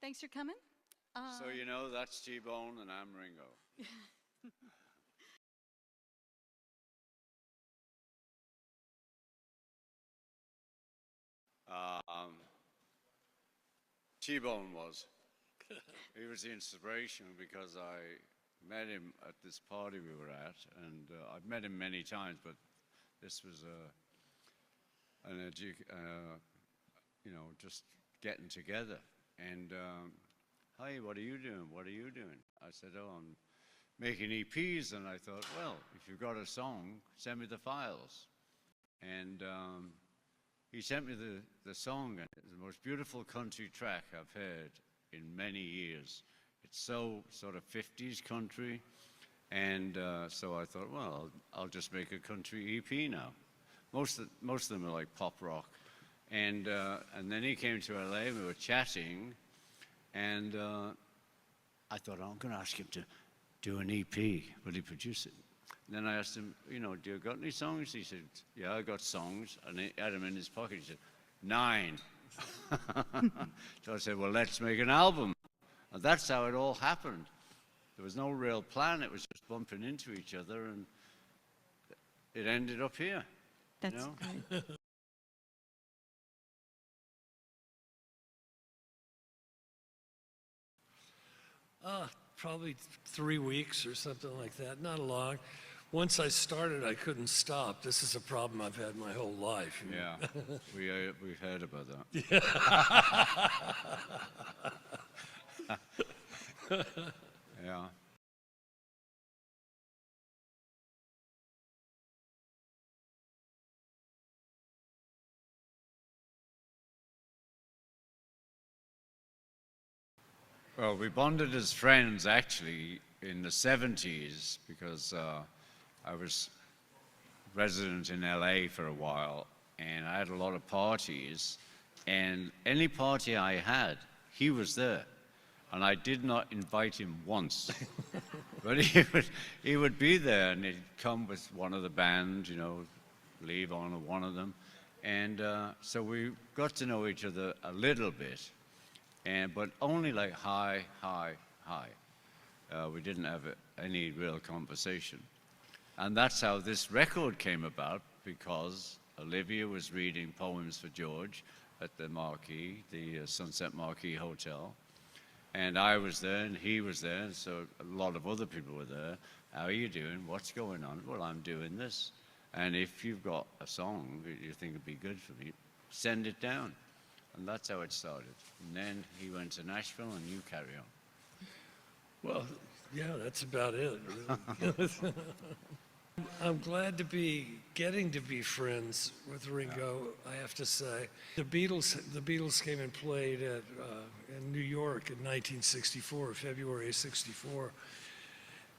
Thanks for coming. So you know, that's T-Bone and I'm Ringo. um, T-Bone was. He was the inspiration because I met him at this party we were at, and I've met him many times, but this was just getting together. And hi, what are you doing? What are you doing? I said, oh, I'm making EPs, and I thought, well, if you've got a song, send me the files. And he sent me the song, and it's the most beautiful country track I've heard in many years. It's so sort of 50s country, and so I thought, well, I'll just make a country EP now. Most of them are like pop rock. And then he came to LA, we were chatting, and I thought, oh, I'm going to ask him to do an EP. Will he produce it? And then I asked him, do you got any songs? He said, yeah, I got songs. And he had them in his pocket. He said, 9. So I said, well, let's make an album. And that's how it all happened. There was no real plan. It was just bumping into each other, and it ended up here. That's great. Probably 3 weeks or something like that, not long. Once I started, I couldn't stop. This is a problem I've had my whole life. Yeah, we've heard about that. Yeah. Well, we bonded as friends actually in the 70s because I was resident in LA for a while, and I had a lot of parties, and any party I had, he was there. And I did not invite him once. But he would be there, and he'd come with one of the band, leave on one of them. And so we got to know each other a little bit, but only like hi. We didn't have any real conversation. And that's how this record came about, because Olivia was reading poems for George at the Marquee, the Sunset Marquee Hotel. And I was there, and he was there, and so a lot of other people were there. How are you doing? What's going on? Well, I'm doing this. And if you've got a song that you think would be good for me, send it down. And that's how it started. And then he went to Nashville, and you carry on. Well, yeah, that's about it. Really. I'm glad to be getting to be friends with Ringo, I have to say. The Beatles came and played in New York in 1964, February of '64,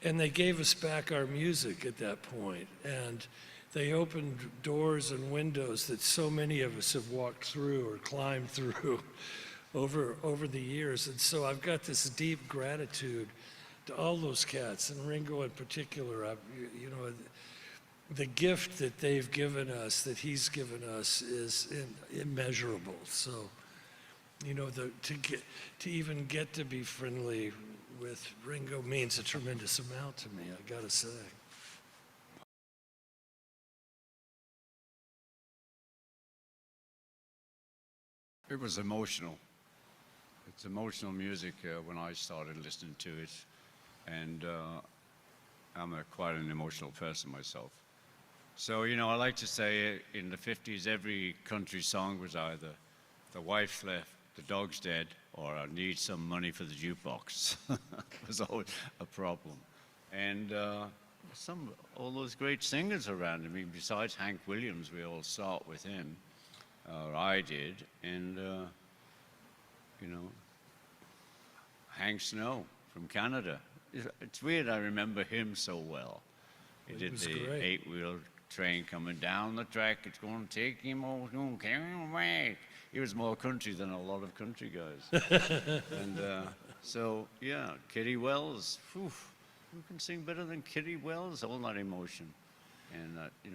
and they gave us back our music at that point. And they opened doors and windows that so many of us have walked through or climbed through over the years. And so I've got this deep gratitude to all those cats, and Ringo in particular. The gift that they've given us, that he's given us, is immeasurable. So, to even get to be friendly with Ringo means a tremendous amount to me, I gotta say. It was emotional. It's emotional music when I started listening to it, and I'm quite an emotional person myself. So, I like to say in the 50s, every country song was either the wife's left, the dog's dead, or I need some money for the jukebox. It was always a problem. And all those great singers around. I mean, besides Hank Williams, we all start with him, or I did, and Hank Snow from Canada. It's weird, I remember him so well. He did the 8-wheel train coming down the track. It's going to take him over, it's going to carry him away. He was more country than a lot of country guys. And so, yeah, Kitty Wells. Whew, who can sing better than Kitty Wells? All that emotion. And, it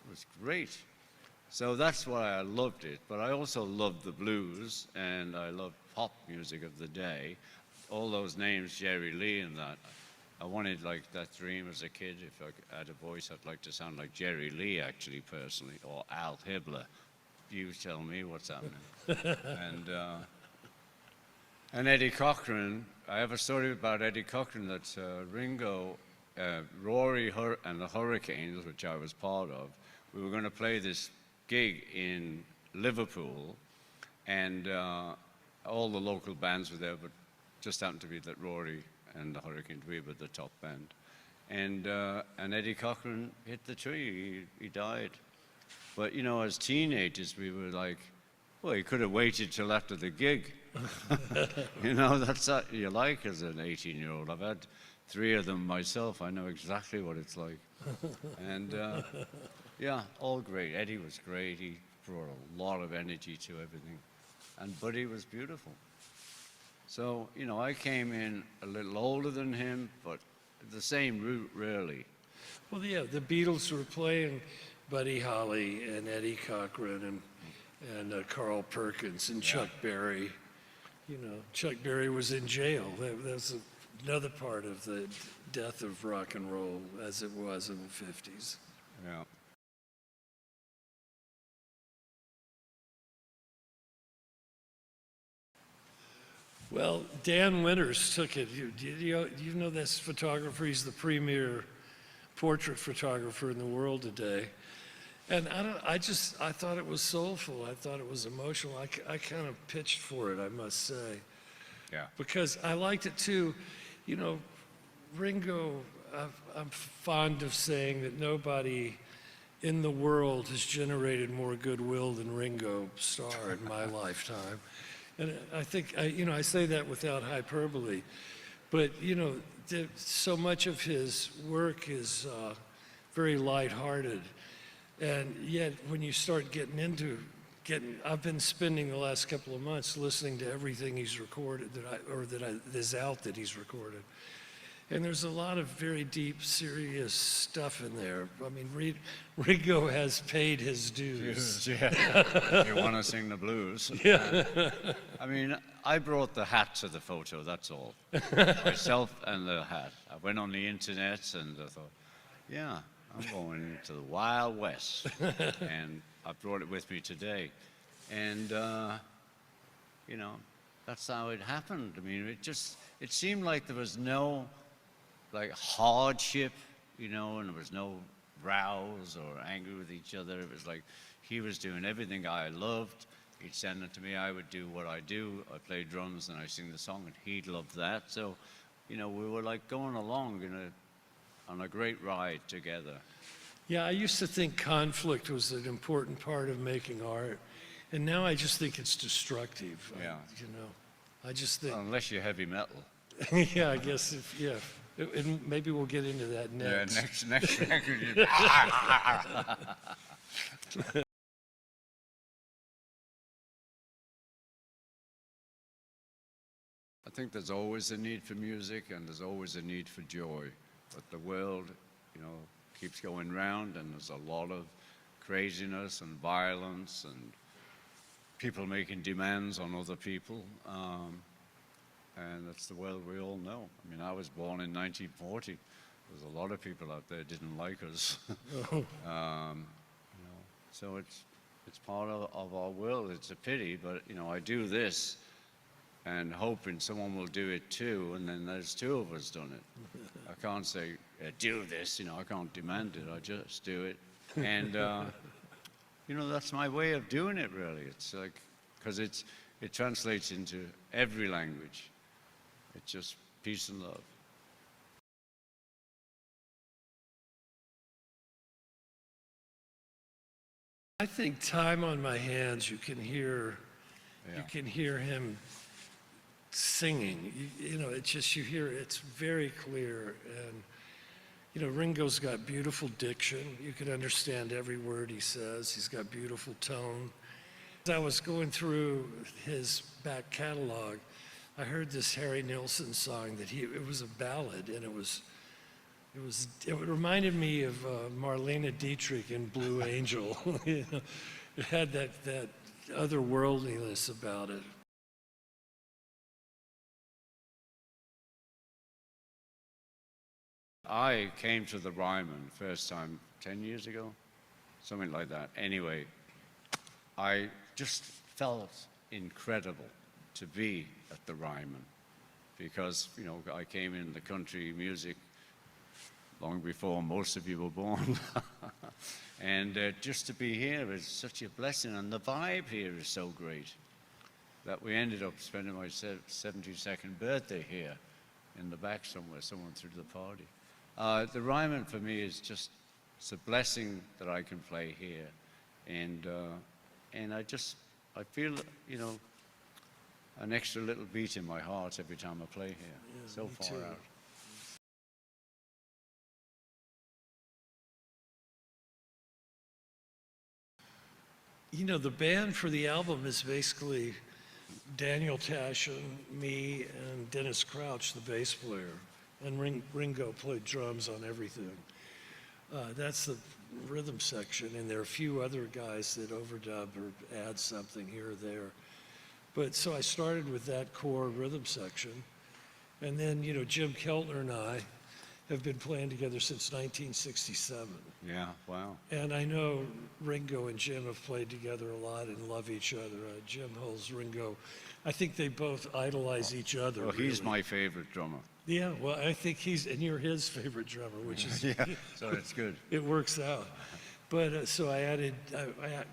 was great. So that's why I loved it. But I also loved the blues, and I loved pop music of the day. All those names, Jerry Lee and that. I wanted like that dream as a kid. If I had a voice, I'd like to sound like Jerry Lee, actually, personally, or Al Hibbler. You tell me what's happening. And Eddie Cochran. I have a story about Eddie Cochran that Ringo, Rory and the Hurricanes, which I was part of, we were going to play this gig in Liverpool, and all the local bands were there, but just happened to be that Rory and the Hurricanes, we were the top band. And Eddie Cochran hit the tree, he died. But, you know, as teenagers, we were like, well, he could have waited till after the gig. You know, that's what you like as an 18-year-old. I've had 3 of them myself. I know exactly what it's like. And, yeah, all great. Eddie was great. He brought a lot of energy to everything. And Buddy was beautiful. So, you know, I came in a little older than him, but the same route, really. Well, yeah, the Beatles were playing Buddy Holly and Eddie Cochran and Carl Perkins and Chuck Berry. You know, Chuck Berry was in jail. That's another part of the death of rock and roll as it was in the 50s. Yeah. Well, Dan Winters took it. You know this photographer? He's the premier portrait photographer in the world today. And I thought it was soulful. I thought it was emotional. I kind of pitched for it, I must say. Yeah. Because I liked it too. You know, Ringo, I'm fond of saying that nobody in the world has generated more goodwill than Ringo Starr in my lifetime. And I think, I say that without hyperbole. But, you know, so much of his work is very lighthearted. And yet, when you start I've been spending the last couple of months listening to everything he's recorded that is out that he's recorded. And there's a lot of very deep, serious stuff in there. I mean, Ringo has paid his dues. Yeah. You want to sing the blues. Yeah. I mean, I brought the hat to the photo, that's all. Myself and the hat. I went on the internet and I thought, yeah, I'm going into the Wild West. And I brought it with me today. And, you know, that's how it happened. I mean, it seemed like there was no, like, hardship, you know, and there was no rows or anger with each other. It was like he was doing everything I loved. He'd send it to me. I would do what I do. I play drums and I sing the song, and he'd love that. So, you know, we were like going along on a great ride together. Yeah, I used to think conflict was an important part of making art, and now I just think it's destructive. Yeah. I just think. Well, unless you're heavy metal. Yeah, I guess and maybe we'll get into that next. Yeah, next record. I think there's always a need for music and there's always a need for joy. But the world, you know, keeps going round and there's a lot of craziness and violence and people making demands on other people. And that's the world we all know. I mean, I was born in 1940. There's a lot of people out there didn't like us. You know, so it's part of our world. It's a pity, but you know, I do this and hoping someone will do it too, and then there's 2 of us done it. I can't say, do this, you know, I can't demand it, I just do it. And, you know, that's my way of doing it, really. It's like, because it translates into every language. It's just peace and love. I think Time on My Hands, you can hear him singing. You know, it's just, you hear it's very clear. And, you know, Ringo's got beautiful diction. You can understand every word he says. He's got beautiful tone. As I was going through his back catalog, I heard this Harry Nilsson song it was a ballad, and it reminded me of Marlene Dietrich in Blue Angel. You know, it had that otherworldliness about it. I came to the Ryman first time 10 years ago, something like that. Anyway, I just felt incredible to be at the Ryman because, you know, I came in the country music long before most of you were born. And just to be here is such a blessing, and the vibe here is so great that we ended up spending my 72nd birthday here in the back somewhere. Someone threw the party. The Ryman for me is just, it's a blessing that I can play here. And I feel, you know, an extra little beat in my heart every time I play here. Yeah, so me far too. out. You know, the band for the album is basically Daniel Tashin, me, and Dennis Crouch, the bass player. And Ringo played drums on everything. That's the rhythm section, and there are a few other guys that overdub or add something here or there. But so I started with that core rhythm section. And then, you know, Jim Keltner and I have been playing together since 1967. Yeah, wow. And I know Ringo and Jim have played together a lot and love each other. Jim holds Ringo. I think they both idolize each other. Well, he's really. my favorite drummer. Yeah, well, I think and you're his favorite drummer, which is, Yeah, so it's good. it works out. But so I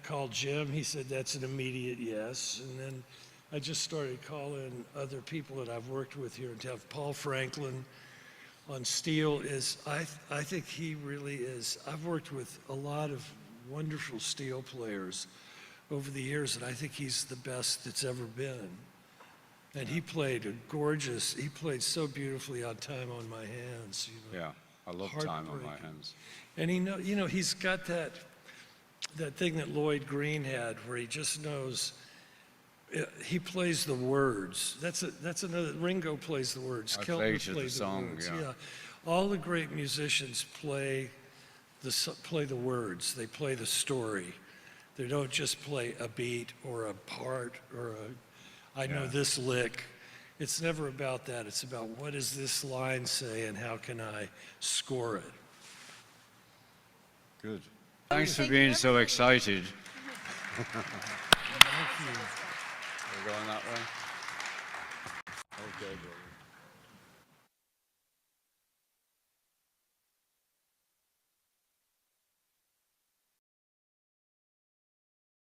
called Jim. He said that's an immediate yes. And then I just started calling other people that I've worked with here in town. Paul Franklin on steel I think he really is. I've worked with a lot of wonderful steel players over the years, and I think he's the best that's ever been. And he played he played so beautifully on Time on My Hands. You know. Yeah, I love Time on My Heartbreaking. Hands. And you know, he's got that thing that Lloyd Green had, where he just knows. He plays the words. That's another. Ringo plays the words. I Keltner played you the plays song, words. yeah. All the great musicians play the words. They play the story. They don't just play a beat or a part or I know Yeah. this lick. It's never about that. It's about what does this line say and how can I score it. Good. Thanks for being so excited. Thank you. We're going that way? Okay, good.